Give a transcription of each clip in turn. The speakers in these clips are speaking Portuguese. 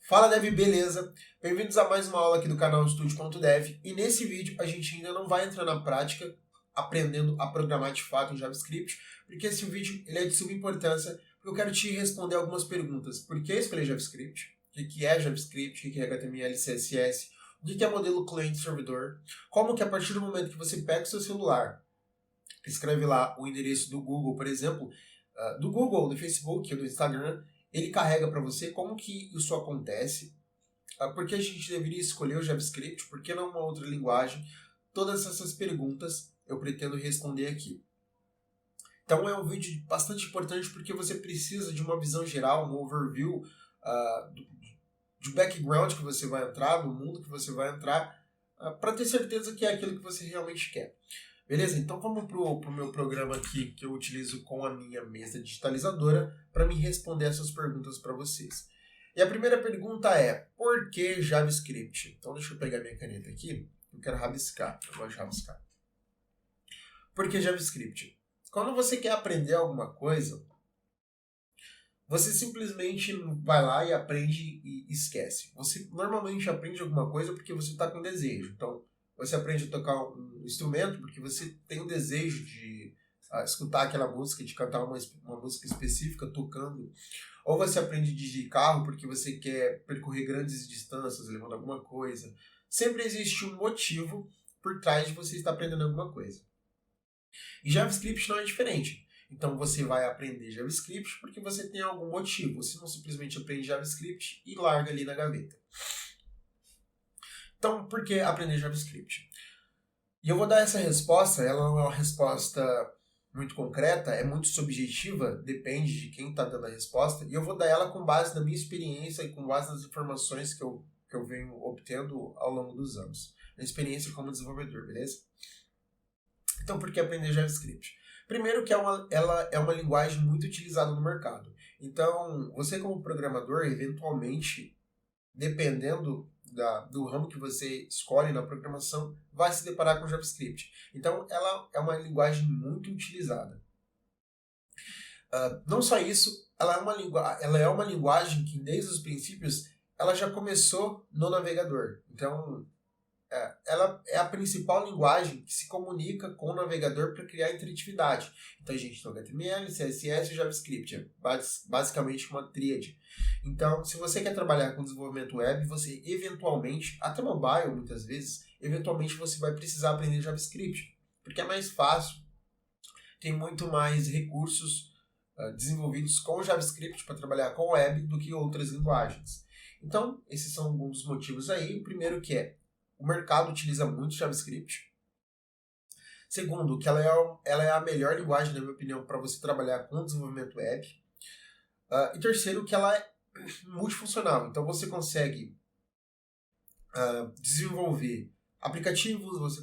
Fala Dev, beleza? Bem-vindos a mais uma aula aqui do canal Studio.dev e nesse vídeo a gente ainda não vai entrar na prática aprendendo a programar de fato em JavaScript, porque esse vídeo ele é de suma importância, porque eu quero te responder algumas perguntas. Por que escolher JavaScript? O que é JavaScript? O que é HTML, CSS? O que é modelo cliente-servidor? Como que a partir do momento que você pega o seu celular, escreve lá o endereço do Google, por exemplo, do Google, do Facebook, do Instagram, ele carrega para você como que isso acontece, por que a gente deveria escolher o JavaScript, por que não uma outra linguagem. Todas essas perguntas eu pretendo responder aqui. Então é um vídeo bastante importante porque você precisa de uma visão geral, um overview do background que você vai entrar, do mundo que você vai entrar, para ter certeza que é aquilo que você realmente quer. Beleza? Então vamos pro meu programa aqui que eu utilizo com a minha mesa digitalizadora para me responder essas perguntas para vocês. E a primeira pergunta é, por que JavaScript? Então deixa eu pegar minha caneta aqui, eu quero rabiscar, eu gosto de rabiscar. Por que JavaScript? Quando você quer aprender alguma coisa, você simplesmente vai lá e aprende e esquece. Você normalmente aprende alguma coisa porque você está com desejo. Então, você aprende a tocar um instrumento porque você tem o desejo de escutar aquela música, de cantar uma música específica tocando. Ou você aprende a dirigir carro porque você quer percorrer grandes distâncias, levando alguma coisa. Sempre existe um motivo por trás de você estar aprendendo alguma coisa. E JavaScript não é diferente. Então você vai aprender JavaScript porque você tem algum motivo. Você não simplesmente aprende JavaScript e larga ali na gaveta. Então, por que aprender JavaScript? E eu vou dar essa resposta, ela não é uma resposta muito concreta, é muito subjetiva, depende de quem está dando a resposta, e eu vou dar ela com base na minha experiência e com base nas informações que eu venho obtendo ao longo dos anos. Na experiência como desenvolvedor, beleza? Então, por que aprender JavaScript? Primeiro que ela é uma linguagem muito utilizada no mercado. Então, você como programador, eventualmente, dependendo do ramo que você escolhe na programação, vai se deparar com JavaScript. Então, ela é uma linguagem muito utilizada. Não só isso, ela é uma linguagem que, desde os princípios, ela já começou no navegador. Então, ela é a principal linguagem que se comunica com o navegador para criar interatividade. Então a gente tem HTML, CSS e JavaScript, é basicamente uma tríade. Então, se você quer trabalhar com desenvolvimento web, você eventualmente, até mobile muitas vezes, eventualmente você vai precisar aprender JavaScript, porque é mais fácil, tem muito mais recursos desenvolvidos com JavaScript para trabalhar com web do que outras linguagens. Então, esses são alguns dos motivos aí. O primeiro que é o mercado utiliza muito JavaScript. Segundo, que ela é a melhor linguagem, na minha opinião, para você trabalhar com desenvolvimento web. E terceiro, que ela é multifuncional. Então você consegue desenvolver aplicativos, você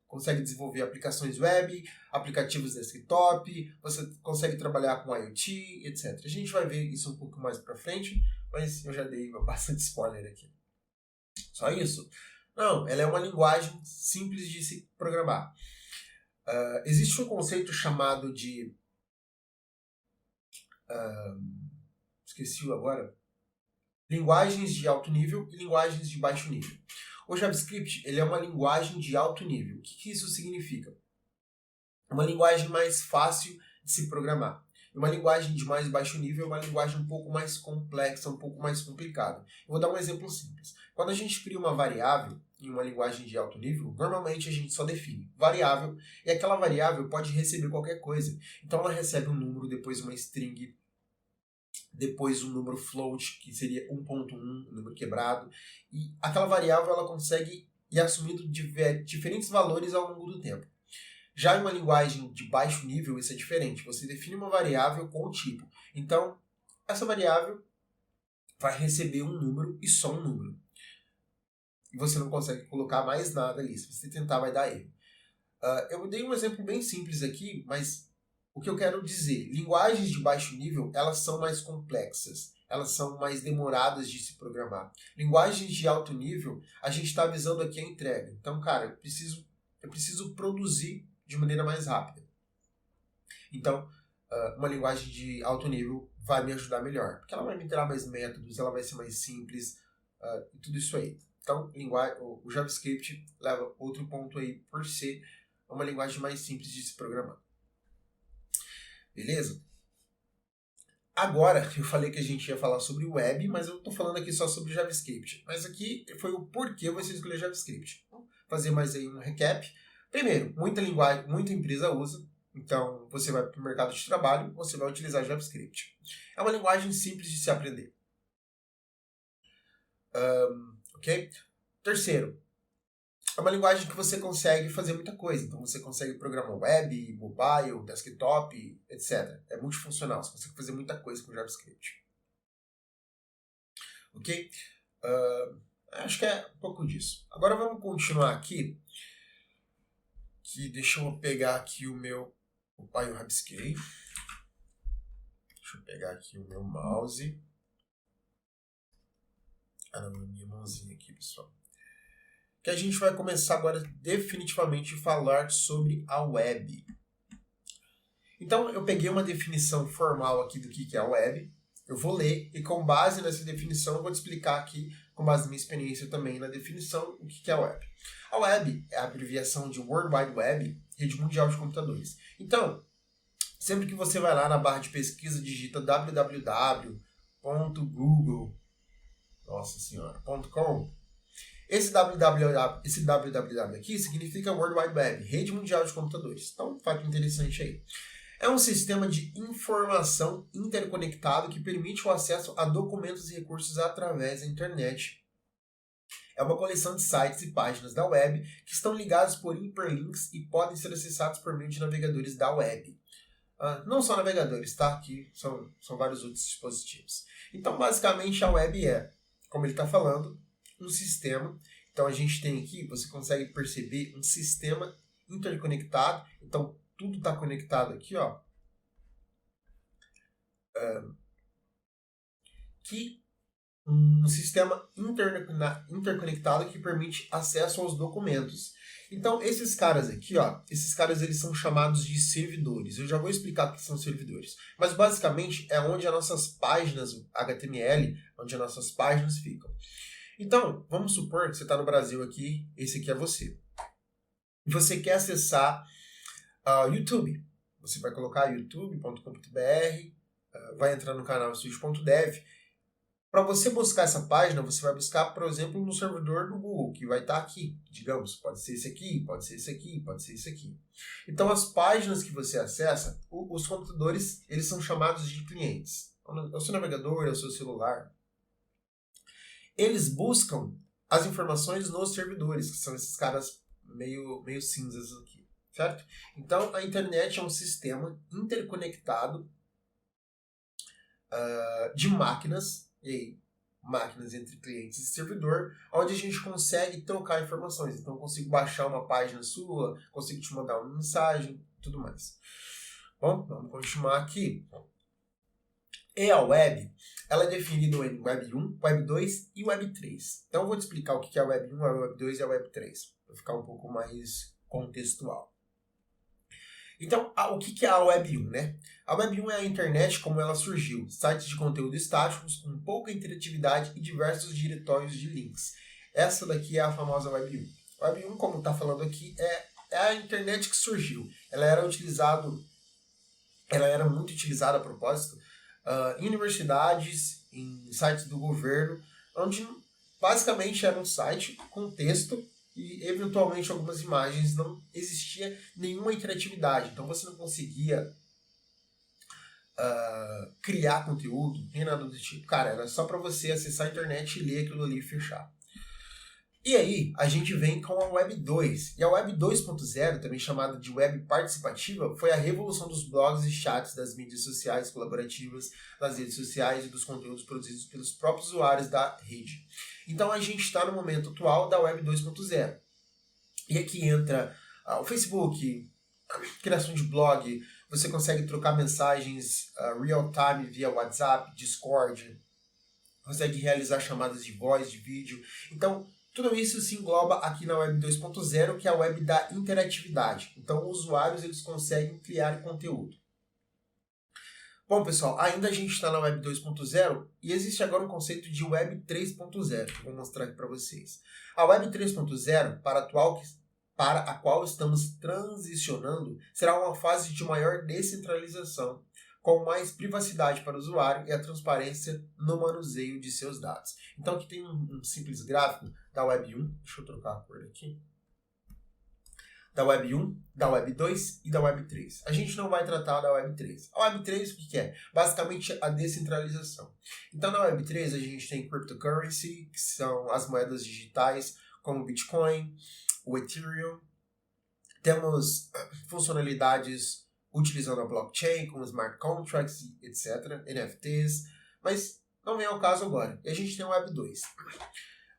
consegue desenvolver aplicações web, aplicativos desktop, você consegue trabalhar com IoT, etc. A gente vai ver isso um pouco mais para frente, mas eu já dei bastante spoiler aqui. Só isso? Não, ela é uma linguagem simples de se programar. Existe um conceito chamado de... esqueci agora. Linguagens de alto nível e linguagens de baixo nível. O JavaScript ele é uma linguagem de alto nível. O que isso significa? Uma linguagem mais fácil de se programar. Uma linguagem de mais baixo nível é uma linguagem um pouco mais complexa, um pouco mais complicada. Eu vou dar um exemplo simples. Quando a gente cria uma variável em uma linguagem de alto nível, normalmente a gente só define variável, e aquela variável pode receber qualquer coisa. Então ela recebe um número, depois uma string, depois um número float, que seria 1.1, um número quebrado, e aquela variável ela consegue ir assumindo diferentes valores ao longo do tempo. Já em uma linguagem de baixo nível, isso é diferente. Você define uma variável com o tipo. Então, essa variável vai receber um número e só um número. E você não consegue colocar mais nada ali. Se você tentar, vai dar erro. Eu dei um exemplo bem simples aqui, mas o que eu quero dizer, linguagens de baixo nível, elas são mais complexas. Elas são mais demoradas de se programar. Linguagens de alto nível, a gente está visando aqui a entrega. Então, cara, eu preciso produzir de maneira mais rápida. Então, uma linguagem de alto nível vai me ajudar melhor. Porque ela vai me dar mais métodos, ela vai ser mais simples, e tudo isso aí. Então, o JavaScript leva outro ponto aí por ser uma linguagem mais simples de se programar. Beleza? Agora, eu falei que a gente ia falar sobre web, mas eu estou falando aqui só sobre JavaScript. Mas aqui foi o porquê você escolher JavaScript. Vou fazer mais aí um recap. Primeiro, muita linguagem, muita empresa usa. Então, você vai para o mercado de trabalho, você vai utilizar JavaScript. É uma linguagem simples de se aprender. Ok? Terceiro, é uma linguagem que você consegue fazer muita coisa. Então, você consegue programar web, mobile, desktop, etc. É multifuncional, você consegue fazer muita coisa com JavaScript. Ok? Acho que é um pouco disso. Agora vamos continuar aqui. Deixa eu pegar aqui o meu... Opa, eu rabisquei. Deixa eu pegar aqui o meu mouse. Não, minha mãozinha aqui, pessoal. Que a gente vai começar agora definitivamente a falar sobre a web. Então, eu peguei uma definição formal aqui do que é a web. Eu vou ler e com base nessa definição eu vou te explicar aqui, com base na minha experiência também na definição, o que é a web. A web é a abreviação de World Wide Web, rede mundial de computadores. Então, sempre que você vai lá na barra de pesquisa, digita www.google.com, esse www aqui significa World Wide Web, rede mundial de computadores. Então, um fato interessante aí. É um sistema de informação interconectado que permite o acesso a documentos e recursos através da internet. É uma coleção de sites e páginas da web que estão ligados por hiperlinks e podem ser acessados por meio de navegadores da web. Não só navegadores, tá? Aqui são vários outros dispositivos. Então, basicamente, a web é, como ele está falando, um sistema. Então, a gente tem aqui, você consegue perceber um sistema interconectado. Então, tudo está conectado aqui, ó. Um sistema interconectado que permite acesso aos documentos. Então, esses caras aqui, ó, eles são chamados de servidores. Eu já vou explicar o que são servidores. Mas, basicamente, é onde as nossas páginas HTML, onde as nossas páginas ficam. Então, vamos supor que você está no Brasil aqui, esse aqui é você. E você quer acessar YouTube. Você vai colocar youtube.com.br, vai entrar no canal studio.dev. Para você buscar essa página, você vai buscar, por exemplo, no servidor do Google, que vai estar aqui. Digamos, pode ser esse aqui, pode ser esse aqui, pode ser esse aqui. Então, as páginas que você acessa, os computadores, eles são chamados de clientes. É o seu navegador, é o seu celular. Eles buscam as informações nos servidores, que são esses caras meio cinzas aqui, certo? Então, a internet é um sistema interconectado de máquinas, e aí, máquinas entre clientes e servidor, onde a gente consegue trocar informações. Então, eu consigo baixar uma página sua, consigo te mandar uma mensagem, tudo mais. Bom, vamos continuar aqui. E a web, ela é definida em Web 1, Web 2 e Web 3. Então, eu vou te explicar o que é a Web 1, a Web 2 e a Web 3, para ficar um pouco mais contextual. Então, o que é a Web 1, né? A Web 1 é a internet como ela surgiu, sites de conteúdo estáticos, com pouca interatividade e diversos diretórios de links. Essa daqui é a famosa Web 1. A Web 1, como está falando aqui, é a internet que surgiu. Ela era muito utilizada a propósito em universidades, em sites do governo, onde basicamente era um site com texto e eventualmente algumas imagens, não existia nenhuma interatividade. Então você não conseguia criar conteúdo, nem nada do tipo. Cara, era só para você acessar a internet e ler aquilo ali e fechar. E aí, a gente vem com a Web 2. E a Web 2.0, também chamada de Web Participativa, foi a revolução dos blogs e chats, das mídias sociais colaborativas, das redes sociais e dos conteúdos produzidos pelos próprios usuários da rede. Então, a gente está no momento atual da Web 2.0. E aqui entra o Facebook, criação de blog, você consegue trocar mensagens real-time via WhatsApp, Discord, consegue realizar chamadas de voz, de vídeo. Então, tudo isso se engloba aqui na Web 2.0, que é a web da interatividade. Então, os usuários eles conseguem criar conteúdo. Bom, pessoal, ainda a gente está na Web 2.0 e existe agora um conceito de Web 3.0, que eu vou mostrar aqui para vocês. A Web 3.0, para a qual estamos transicionando, será uma fase de maior descentralização, com mais privacidade para o usuário e a transparência no manuseio de seus dados. Então aqui tem um simples gráfico da Web 1, deixa eu trocar a cor aqui, da Web 1, da Web 2 e da Web 3. A gente não vai tratar da Web 3. A Web 3 o que é? Basicamente a descentralização. Então na Web 3 a gente tem cryptocurrency, que são as moedas digitais, como o Bitcoin, o Ethereum. Temos funcionalidades utilizando a blockchain, como smart contracts, etc., NFTs, mas não vem ao caso agora. E a gente tem a Web 2.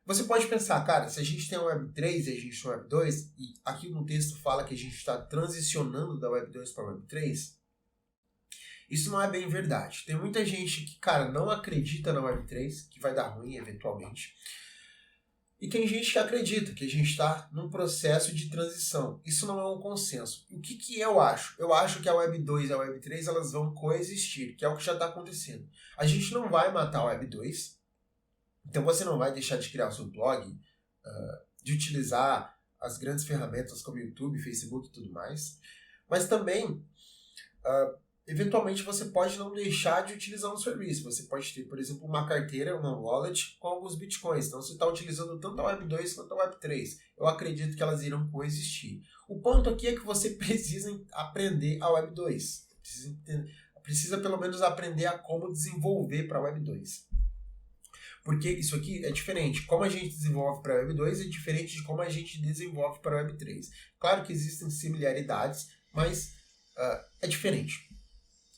Você pode pensar, cara, se a gente tem a Web 3 e a gente tem a Web 2, e aqui no texto fala que a gente está transicionando da Web 2 para a Web 3, isso não é bem verdade. Tem muita gente que, cara, não acredita na Web 3, que vai dar ruim eventualmente. E tem gente que acredita que a gente está num processo de transição. Isso não é um consenso. O que eu acho? Eu acho que a Web 2 e a Web 3 elas vão coexistir, que é o que já está acontecendo. A gente não vai matar a Web 2, então você não vai deixar de criar o seu blog, de utilizar as grandes ferramentas como YouTube, Facebook e tudo mais. Mas também, eventualmente, você pode não deixar de utilizar um serviço. Você pode ter, por exemplo, uma carteira, uma wallet com alguns bitcoins. Então você está utilizando tanto a Web 2 quanto a Web 3. Eu acredito que elas irão coexistir. O ponto aqui é que você precisa aprender a Web 2. Precisa pelo menos aprender a como desenvolver para a Web 2. Porque isso aqui é diferente. Como a gente desenvolve para a Web 2 é diferente de como a gente desenvolve para a Web 3. Claro que existem similaridades, mas é diferente.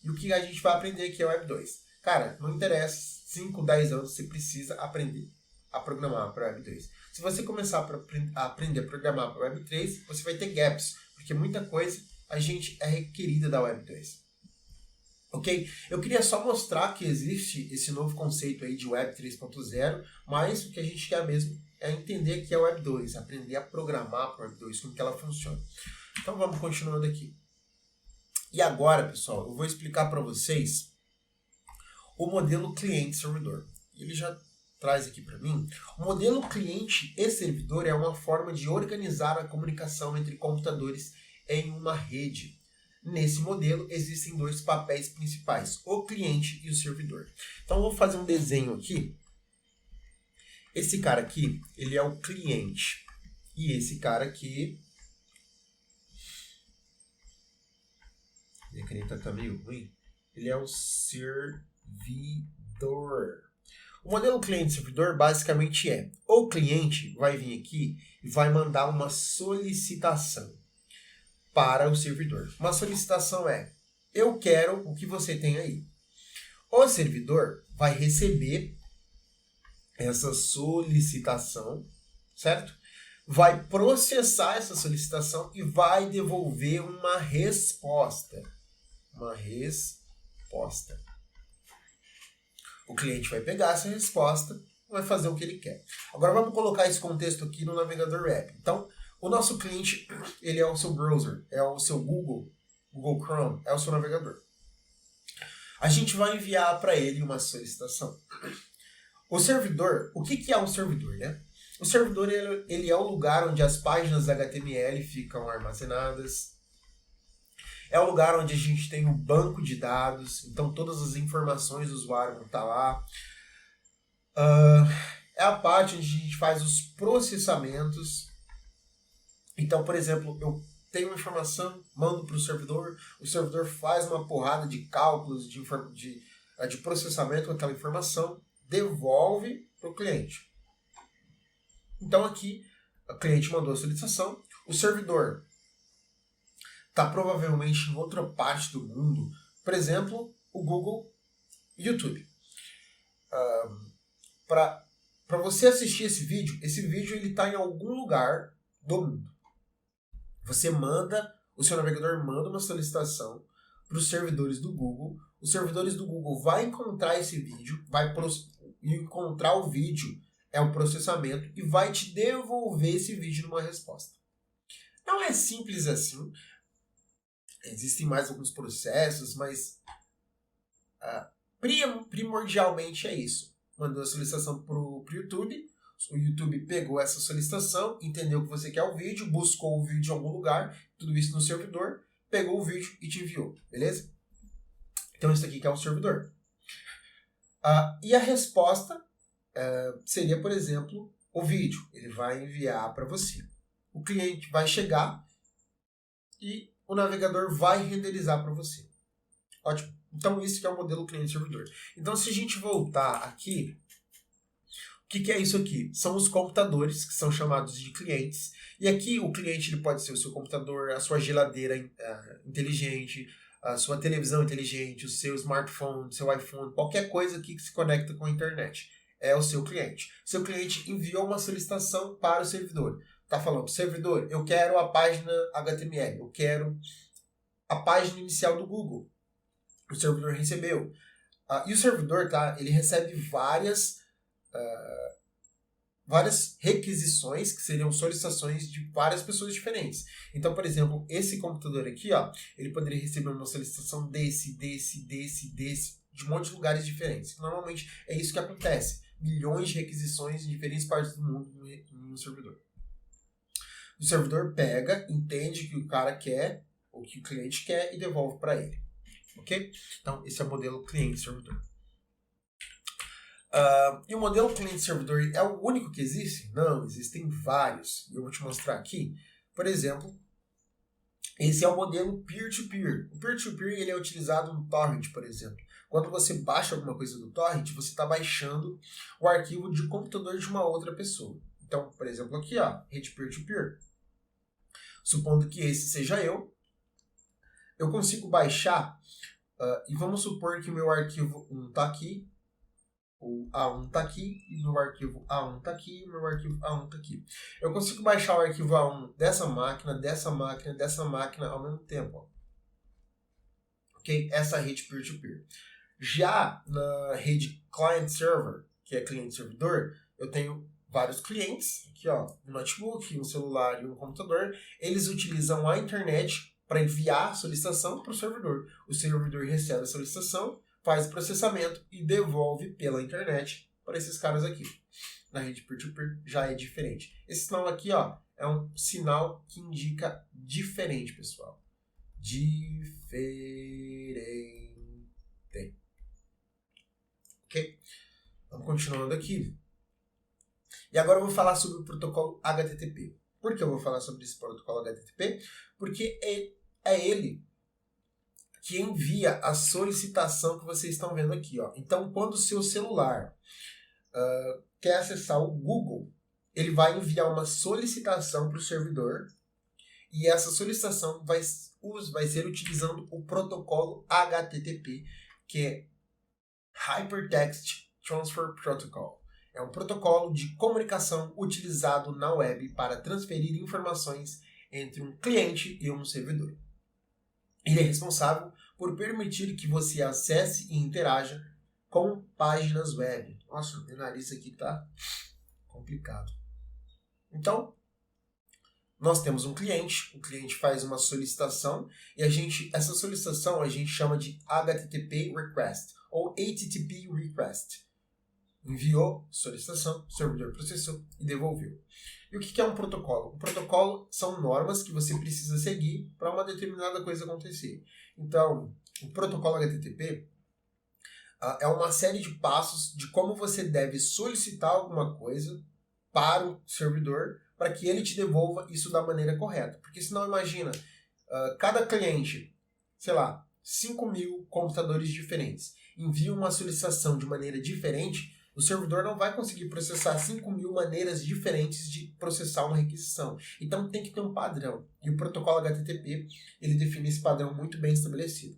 E o que a gente vai aprender aqui é a Web 2. Cara, não interessa, 5, 10 anos você precisa aprender a programar para a Web 2. Se você começar a aprender a programar para a Web 3, você vai ter gaps, porque muita coisa a gente é requerida da Web 2. Ok? Eu queria só mostrar que existe esse novo conceito aí de Web 3.0, mas o que a gente quer mesmo é entender que é a Web 2, aprender a programar para a Web 2, como que ela funciona. Então vamos continuando aqui. E agora, pessoal, eu vou explicar para vocês o modelo cliente-servidor. Ele já traz aqui para mim. O modelo cliente e servidor é uma forma de organizar a comunicação entre computadores em uma rede. Nesse modelo, existem dois papéis principais, o cliente e o servidor. Então, eu vou fazer um desenho aqui. Esse cara aqui, ele é o cliente. E esse cara aqui... Minha caneta tá meio ruim. Ele é o servidor. O modelo cliente-servidor basicamente é: o cliente vai vir aqui e vai mandar uma solicitação para o servidor. Uma solicitação é: eu quero o que você tem aí. O servidor vai receber essa solicitação, certo? Vai processar essa solicitação e vai devolver uma resposta. Uma resposta. O cliente vai pegar essa resposta e vai fazer o que ele quer. Agora vamos colocar esse contexto aqui no navegador web. Então, o nosso cliente, ele é o seu browser, é o seu Google Chrome, é o seu navegador. A gente vai enviar para ele uma solicitação. O servidor, o que é um servidor, né? O servidor ele é o lugar onde as páginas HTML ficam armazenadas. É o lugar onde a gente tem um banco de dados, então todas as informações do usuário vão estar lá. É a parte onde a gente faz os processamentos. Então, por exemplo, eu tenho uma informação, mando para o servidor faz uma porrada de cálculos, de processamento com aquela informação, devolve para o cliente. Então aqui, o cliente mandou a solicitação, o servidor está provavelmente em outra parte do mundo, por exemplo, o Google YouTube. Para você assistir esse vídeo ele está em algum lugar do mundo. Você o seu navegador manda uma solicitação para os servidores do Google. Os servidores do Google vão encontrar esse vídeo, encontrar o vídeo é o processamento e vai te devolver esse vídeo numa resposta. Não é simples assim. Existem mais alguns processos, mas Primordialmente é isso. Mandou a solicitação pro YouTube, o YouTube pegou essa solicitação, entendeu que você quer o vídeo, buscou o vídeo em algum lugar, tudo isso no servidor, pegou o vídeo e te enviou, beleza? Então isso aqui que é o servidor. E a resposta seria, por exemplo, o vídeo. Ele vai enviar para você. O cliente vai chegar e o navegador vai renderizar para você. Ótimo. Então, isso que é o modelo cliente-servidor. Então, se a gente voltar aqui, o que é isso aqui? São os computadores, que são chamados de clientes. E aqui, o cliente ele pode ser o seu computador, a sua geladeira inteligente, a sua televisão inteligente, o seu smartphone, o seu iPhone, qualquer coisa aqui que se conecta com a internet. É o seu cliente. Seu cliente enviou uma solicitação para o servidor. Está falando, servidor, eu quero a página HTML, eu quero a página inicial do Google. O servidor recebeu. E o servidor, tá? Ele recebe várias requisições, que seriam solicitações de várias pessoas diferentes. Então, por exemplo, esse computador aqui, ó, ele poderia receber uma solicitação desse, de um monte de lugares diferentes. Normalmente é isso que acontece. Milhões de requisições em diferentes partes do mundo no servidor. O servidor pega, entende o que o cara quer, o que o cliente quer e devolve para ele. Ok? Então, esse é o modelo cliente-servidor. E o modelo cliente-servidor é o único que existe? Não, existem vários. Eu vou te mostrar aqui. Por exemplo, esse é o modelo peer-to-peer. O peer-to-peer ele é utilizado no torrent, por exemplo. Quando você baixa alguma coisa do torrent, você está baixando o arquivo de computador de uma outra pessoa. Então, por exemplo, aqui, ó, rede peer-to-peer. Supondo que esse seja eu consigo baixar, e vamos supor que o meu arquivo 1 está aqui, o A1 está aqui, e o meu arquivo A1 está aqui, e o meu arquivo A1 está aqui. Eu consigo baixar o arquivo A1 dessa máquina, dessa máquina, dessa máquina ao mesmo tempo. Ó. Ok? Essa é a rede peer-to-peer. Já na rede client-server, que é cliente-servidor, eu tenho vários clientes, aqui ó, um notebook, um celular e um computador. Eles utilizam a internet para enviar a solicitação para o servidor. O servidor recebe a solicitação, faz o processamento e devolve pela internet para esses caras aqui. Na rede peer-to-peer já é diferente. Esse sinal aqui, ó, é um sinal que indica diferente, pessoal. Diferente. Ok? Vamos continuando aqui. E agora eu vou falar sobre o protocolo HTTP. Por que eu vou falar sobre esse protocolo HTTP? Porque é ele que envia a solicitação que vocês estão vendo aqui. Ó. Então, quando o seu celular quer acessar o Google, ele vai enviar uma solicitação para o servidor e essa solicitação vai ser utilizando o protocolo HTTP, que é Hypertext Transfer Protocol. É um protocolo de comunicação utilizado na web para transferir informações entre um cliente e um servidor. Ele é responsável por permitir que você acesse e interaja com páginas web. Nossa, meu nariz aqui tá complicado. Então, nós temos um cliente, o cliente faz uma solicitação e essa solicitação a gente chama de HTTP request ou HTTP request. Enviou, solicitação, o servidor processou e devolveu. E o que é um protocolo? Um protocolo são normas que você precisa seguir para uma determinada coisa acontecer. Então, o protocolo HTTP é uma série de passos de como você deve solicitar alguma coisa para o servidor para que ele te devolva isso da maneira correta. Porque senão, imagina, cada cliente, sei lá, 5.000 computadores diferentes, envia uma solicitação de maneira diferente, o servidor não vai conseguir processar 5.000 maneiras diferentes de processar uma requisição. Então tem que ter um padrão. E o protocolo HTTP, ele define esse padrão muito bem estabelecido.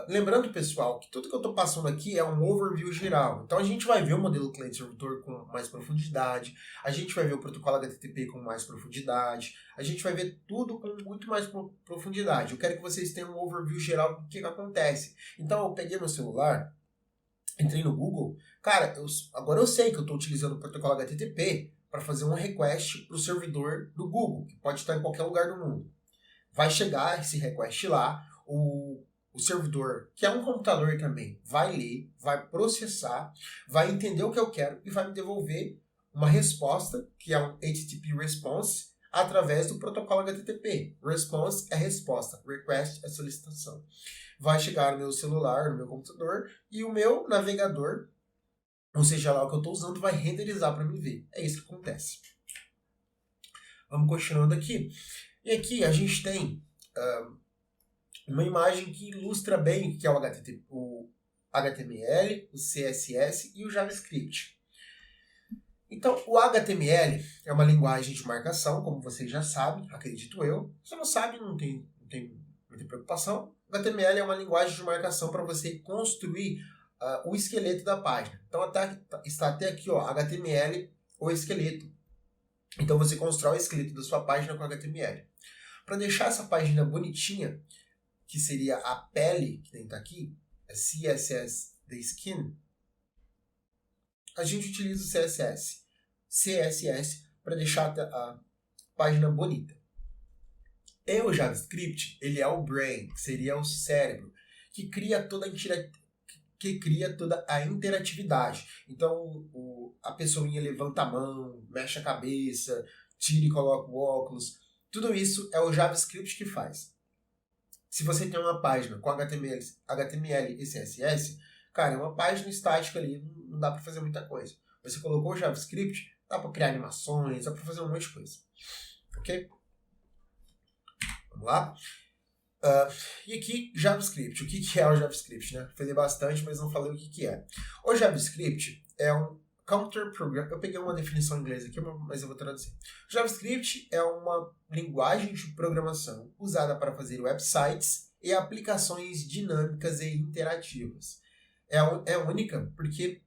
Lembrando, pessoal, que tudo que eu estou passando aqui é um overview geral. Então a gente vai ver o modelo cliente-servidor com mais profundidade, a gente vai ver o protocolo HTTP com mais profundidade, a gente vai ver tudo com muito mais profundidade. Eu quero que vocês tenham um overview geral do que acontece. Então eu peguei meu celular, entrei no Google, cara, agora eu sei que eu estou utilizando o protocolo HTTP para fazer um request para o servidor do Google, que pode estar em qualquer lugar do mundo. Vai chegar esse request lá, o o servidor, que é um computador também, vai ler, vai processar, vai entender o que eu quero e vai me devolver uma resposta, que é um HTTP response, através do protocolo HTTP. Response é resposta, request é solicitação. Vai chegar no meu celular, no meu computador, e o meu navegador, ou seja lá o que eu estou usando, vai renderizar para mim ver. É isso que acontece. Vamos continuando aqui. E aqui a gente tem uma imagem que ilustra bem o que é o HTML, o CSS e o JavaScript. Então, o HTML é uma linguagem de marcação, como vocês já sabem, acredito eu. Se não sabe, não tem muita preocupação. O HTML é uma linguagem de marcação para você construir o esqueleto da página. Então, está até aqui, ó, HTML, o esqueleto. Então, você constrói o esqueleto da sua página com HTML. Para deixar essa página bonitinha, que seria a pele, que está aqui, é CSS, the skin, a gente utiliza o CSS para deixar a página bonita. E o JavaScript, ele é o brain, que seria o cérebro, que cria toda a interatividade. Então, a pessoinha levanta a mão, mexe a cabeça, tira e coloca o óculos. Tudo isso é o JavaScript que faz. Se você tem uma página com HTML e CSS, cara, é uma página estática ali, não dá para fazer muita coisa. Você colocou o JavaScript, dá para criar animações, dá para fazer um monte de coisa. Ok? Vamos lá? E aqui, JavaScript. O que é o JavaScript? Né? Falei bastante, mas não falei o que é. O JavaScript é um counter program. Eu peguei uma definição em inglês aqui, mas eu vou traduzir. O JavaScript é uma linguagem de programação usada para fazer websites e aplicações dinâmicas e interativas. É única porque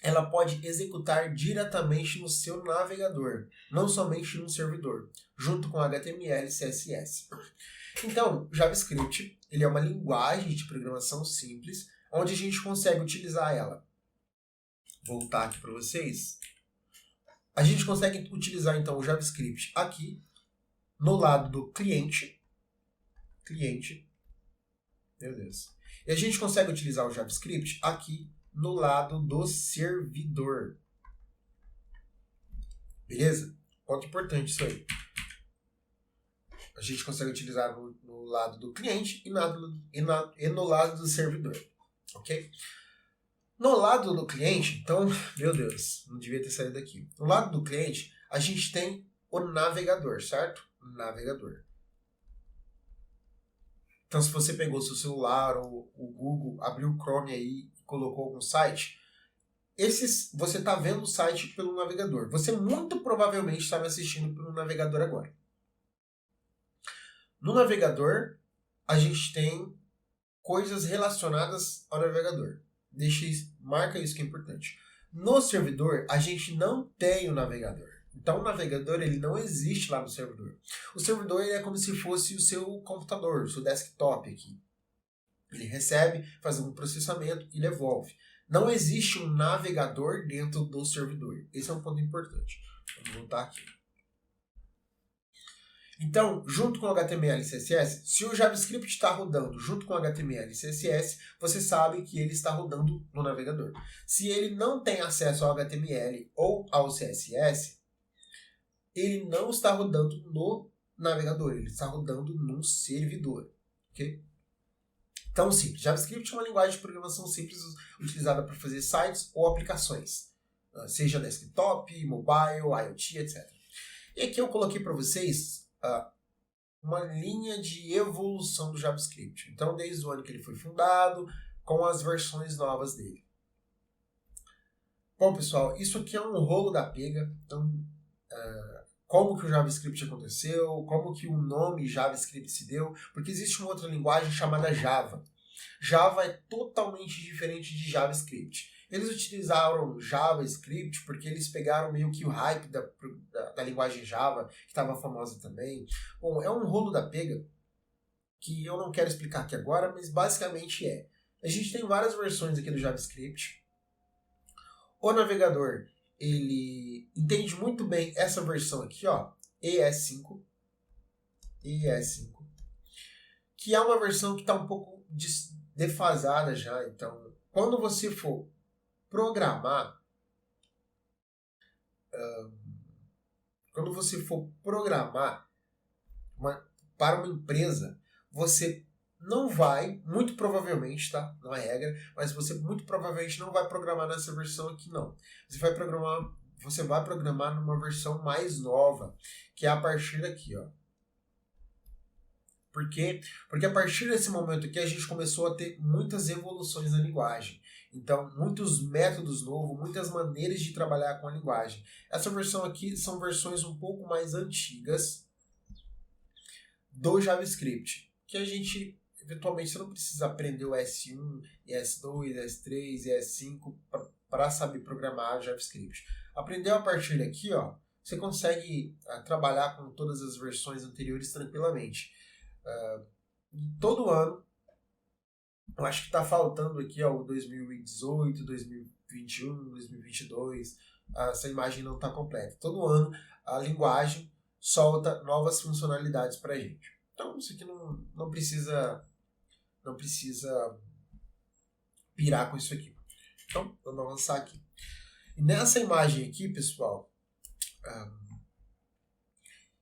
ela pode executar diretamente no seu navegador, não somente no servidor, junto com HTML e CSS. Então, JavaScript ele é uma linguagem de programação simples, onde a gente consegue utilizar ela. Vou voltar aqui para vocês. A gente consegue utilizar então o JavaScript aqui no lado do cliente. Meu Deus. E a gente consegue utilizar o JavaScript aqui no lado do servidor. Beleza? Ponto importante isso aí. A gente consegue utilizar no lado do cliente e no lado do servidor. Ok? No lado do cliente, então, meu Deus, não devia ter saído daqui. No lado do cliente, a gente tem o navegador, certo? Navegador. Então, se você pegou seu celular ou o Google, abriu o Chrome aí e colocou algum site, você está vendo o site pelo navegador. Você muito provavelmente está me assistindo pelo navegador agora. No navegador, a gente tem coisas relacionadas ao navegador. Marca isso que é importante. No servidor, a gente não tem o navegador. Então, o navegador ele não existe lá no servidor. O servidor ele é como se fosse o seu computador, o seu desktop aqui. Ele recebe, faz um processamento e devolve. Não existe um navegador dentro do servidor. Esse é um ponto importante. Vamos voltar aqui. Então, junto com o HTML e CSS, se o JavaScript está rodando junto com o HTML e CSS, você sabe que ele está rodando no navegador. Se ele não tem acesso ao HTML ou ao CSS, ele não está rodando no navegador, ele está rodando num servidor. Ok? Então, simples. JavaScript é uma linguagem de programação simples utilizada para fazer sites ou aplicações, seja desktop, mobile, IoT, etc. E aqui eu coloquei para vocês uma linha de evolução do JavaScript. Então, desde o ano que ele foi fundado, com as versões novas dele. Bom, pessoal, isso aqui é um rolo da pega. Então, como que o JavaScript aconteceu, como que o nome JavaScript se deu, porque existe uma outra linguagem chamada Java. Java é totalmente diferente de JavaScript. Eles utilizaram JavaScript porque eles pegaram meio que o hype da linguagem Java, que estava famosa também. Bom, é um rolo da pega que eu não quero explicar aqui agora, mas basicamente a gente tem várias versões aqui do JavaScript. O navegador, ele entende muito bem essa versão aqui, ó, ES5, que é uma versão que está um pouco defasada já. Então, quando você for programar, para uma empresa, você não vai, muito provavelmente, tá? Não é regra, mas você muito provavelmente não vai programar nessa versão aqui, não. Você vai programar numa versão mais nova, que é a partir daqui, ó. Por quê? Porque a partir desse momento aqui a gente começou a ter muitas evoluções na linguagem. Então, muitos métodos novos, muitas maneiras de trabalhar com a linguagem. Essa versão aqui são versões um pouco mais antigas do JavaScript, que a gente, eventualmente, você não precisa aprender o S1, S2, S3 e S5 para saber programar JavaScript. Aprendeu a partir daqui, ó, você consegue trabalhar com todas as versões anteriores tranquilamente. Todo ano, eu acho que está faltando aqui ó, o 2018, 2021, 2022, essa imagem não está completa. Todo ano a linguagem solta novas funcionalidades para a gente. Então isso aqui não precisa pirar com isso aqui. Então vamos avançar aqui. E nessa imagem aqui, pessoal,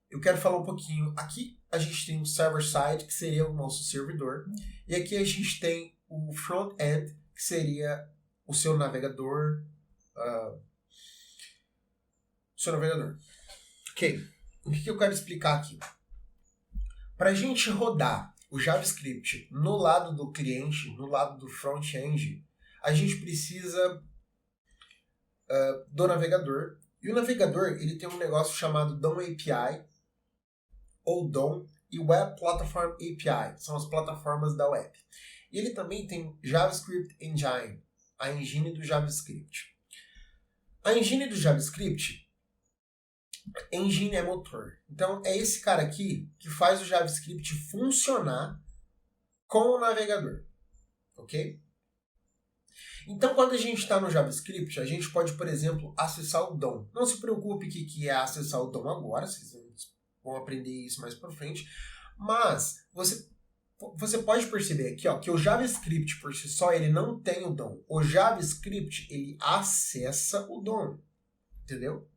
eu quero falar um pouquinho. Aqui a gente tem o server-side, que seria o nosso servidor. E aqui a gente tem o front-end, que seria o seu navegador. Ok. O que eu quero explicar aqui? Para a gente rodar o JavaScript no lado do cliente, no lado do front-end, a gente precisa do navegador. E o navegador ele tem um negócio chamado DOM API, ou DOM, e Web Platform API, são as plataformas da web. E ele também tem JavaScript Engine, a engine do JavaScript. A engine do JavaScript, engine é motor. Então é esse cara aqui que faz o JavaScript funcionar com o navegador. Ok? Então quando a gente está no JavaScript, a gente pode, por exemplo, acessar o DOM. Não se preocupe que é acessar o DOM agora, vocês vão aprender isso mais pra frente, mas você pode perceber aqui ó, que o JavaScript por si só ele não tem o DOM. O JavaScript ele acessa o DOM, entendeu?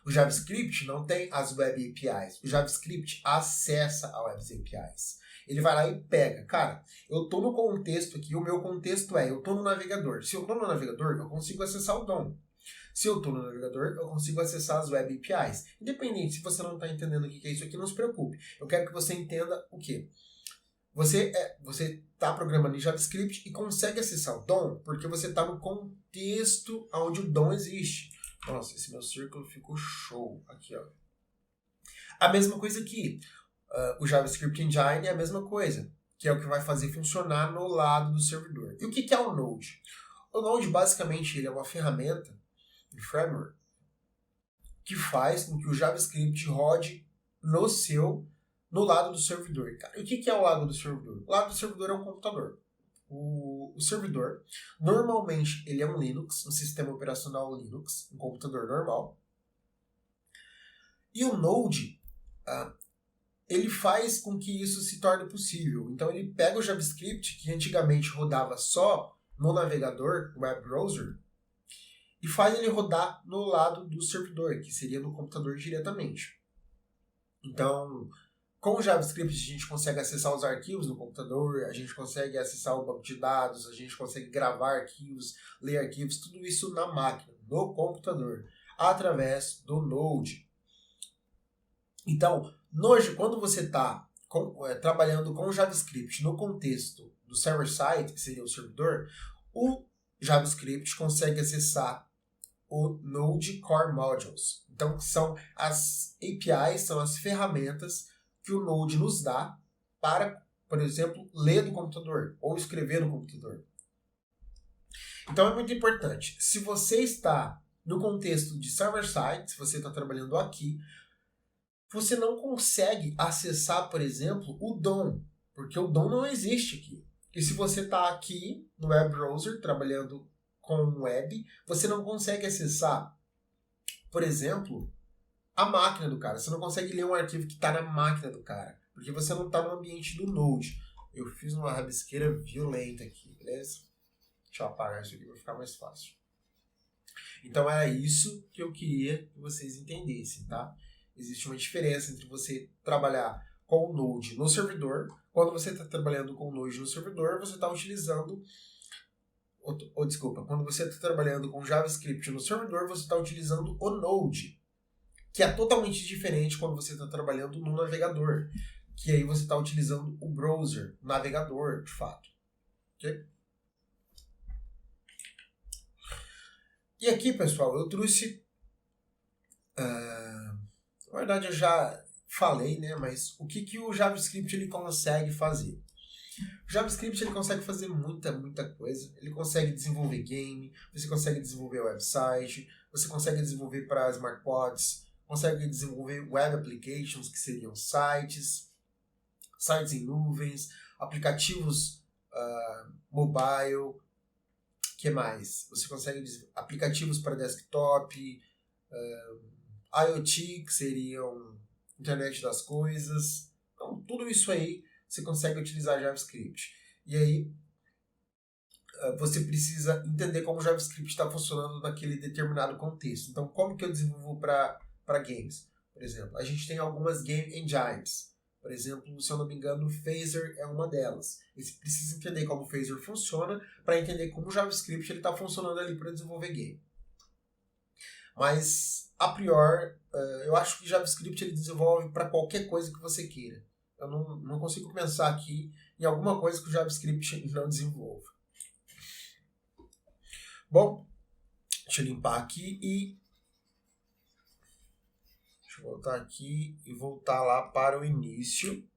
O JavaScript não tem as Web APIs. O JavaScript acessa as Web APIs. Ele vai lá e pega. Cara, eu tô no contexto aqui, o meu contexto eu tô no navegador. Se eu tô no navegador, eu consigo acessar o DOM. Se eu estou no navegador, eu consigo acessar as Web APIs. Independente, se você não está entendendo o que é isso aqui, não se preocupe. Eu quero que você entenda o quê? Você está programando em JavaScript e consegue acessar o DOM porque você está no contexto onde o DOM existe. Nossa, esse meu círculo ficou show. Aqui, ó. A mesma coisa aqui. O JavaScript Engine é a mesma coisa, que é o que vai fazer funcionar no lado do servidor. E o que é o Node? O Node, basicamente, ele é uma ferramenta framework que faz com que o JavaScript rode no lado do servidor. Cara, o que é o lado do servidor? O lado do servidor é um computador. O servidor, normalmente, ele é um Linux, um sistema operacional Linux, um computador normal. E o Node, ele faz com que isso se torne possível. Então, ele pega o JavaScript, que antigamente rodava só no navegador, web browser, e faz ele rodar no lado do servidor, que seria no computador diretamente. Então, com o JavaScript a gente consegue acessar os arquivos no computador, a gente consegue acessar o banco de dados, a gente consegue gravar arquivos, ler arquivos, tudo isso na máquina, no computador, através do Node. Então, quando você está trabalhando com o JavaScript no contexto do server-side, que seria o servidor, o JavaScript consegue acessar o Node Core Modules. Então, são as APIs, são as ferramentas que o Node nos dá para, por exemplo, ler do computador ou escrever no computador. Então, é muito importante. Se você está no contexto de server-side, se você está trabalhando aqui, você não consegue acessar, por exemplo, o DOM, porque o DOM não existe aqui. E se você está aqui no web browser trabalhando com web, você não consegue acessar, por exemplo, a máquina do cara. Você não consegue ler um arquivo que está na máquina do cara, porque você não está no ambiente do Node. Eu fiz uma rabisqueira violenta aqui, beleza? Deixa eu apagar isso aqui para ficar mais fácil. Então era isso que eu queria que vocês entendessem, tá? Existe uma diferença entre você trabalhar com o Node no servidor. Quando você está trabalhando com o Node no servidor, você está utilizando... quando você está trabalhando com JavaScript no servidor, você está utilizando o Node, que é totalmente diferente quando você está trabalhando no navegador, que aí você está utilizando o browser, o navegador, de fato. Ok? E aqui, pessoal, eu trouxe... na verdade, eu já falei, né? Mas o que o JavaScript ele consegue fazer? O JavaScript ele consegue fazer muita coisa. Ele consegue desenvolver game, você consegue desenvolver website, você consegue desenvolver para SmartPods, consegue desenvolver web applications, que seriam sites em nuvens, aplicativos mobile, que mais? Você consegue aplicativos para desktop, IoT, que seriam internet das coisas. Então, tudo isso aí você consegue utilizar JavaScript. E aí, você precisa entender como o JavaScript está funcionando naquele determinado contexto. Então, como que eu desenvolvo para games? Por exemplo, a gente tem algumas game engines. Por exemplo, se eu não me engano, o Phaser é uma delas. Você precisa entender como o Phaser funciona para entender como o JavaScript está funcionando ali para desenvolver game. Mas, a priori, eu acho que o JavaScript ele desenvolve para qualquer coisa que você queira. Eu não consigo pensar aqui em alguma coisa que o JavaScript não desenvolva. Bom, deixa eu limpar aqui e... Deixa eu voltar aqui e voltar lá para o início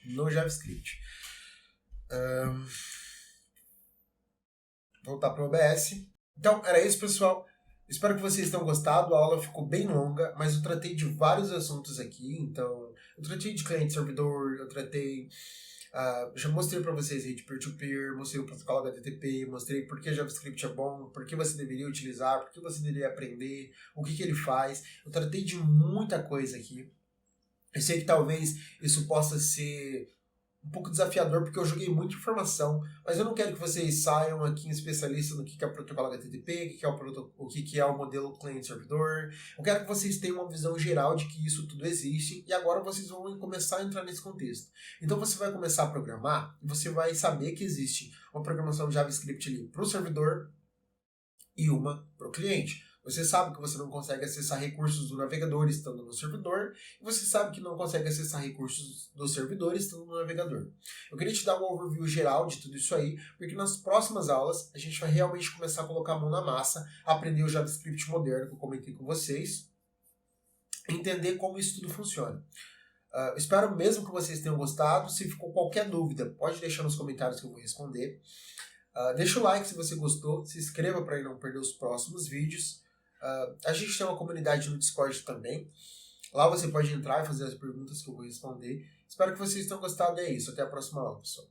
no JavaScript. Voltar para o OBS. Então, era isso, pessoal. Espero que vocês tenham gostado. A aula ficou bem longa, mas eu tratei de vários assuntos aqui. Então, eu tratei de cliente-servidor, eu tratei... já mostrei para vocês aí de peer-to-peer, mostrei o protocolo HTTP, mostrei por que JavaScript é bom, por que você deveria utilizar, por que você deveria aprender, o que ele faz. Eu tratei de muita coisa aqui. Eu sei que talvez isso possa ser um pouco desafiador, porque eu joguei muita informação, mas eu não quero que vocês saiam aqui especialistas no que é o protocolo HTTP, o que é o modelo cliente-servidor. Eu quero que vocês tenham uma visão geral de que isso tudo existe, e agora vocês vão começar a entrar nesse contexto. Então você vai começar a programar, e você vai saber que existe uma programação de JavaScript ali para o servidor e uma para o cliente. Você sabe que você não consegue acessar recursos do navegador estando no servidor, e você sabe que não consegue acessar recursos do servidor estando no navegador. Eu queria te dar um overview geral de tudo isso aí, porque nas próximas aulas a gente vai realmente começar a colocar a mão na massa, aprender o JavaScript moderno que eu comentei com vocês, entender como isso tudo funciona. Espero mesmo que vocês tenham gostado. Se ficou qualquer dúvida, pode deixar nos comentários que eu vou responder. Deixa o like se você gostou, se inscreva para não perder os próximos vídeos. A gente tem uma comunidade no Discord também. Lá você pode entrar e fazer as perguntas que eu vou responder. Espero que vocês tenham gostado. É isso. Até a próxima aula, pessoal.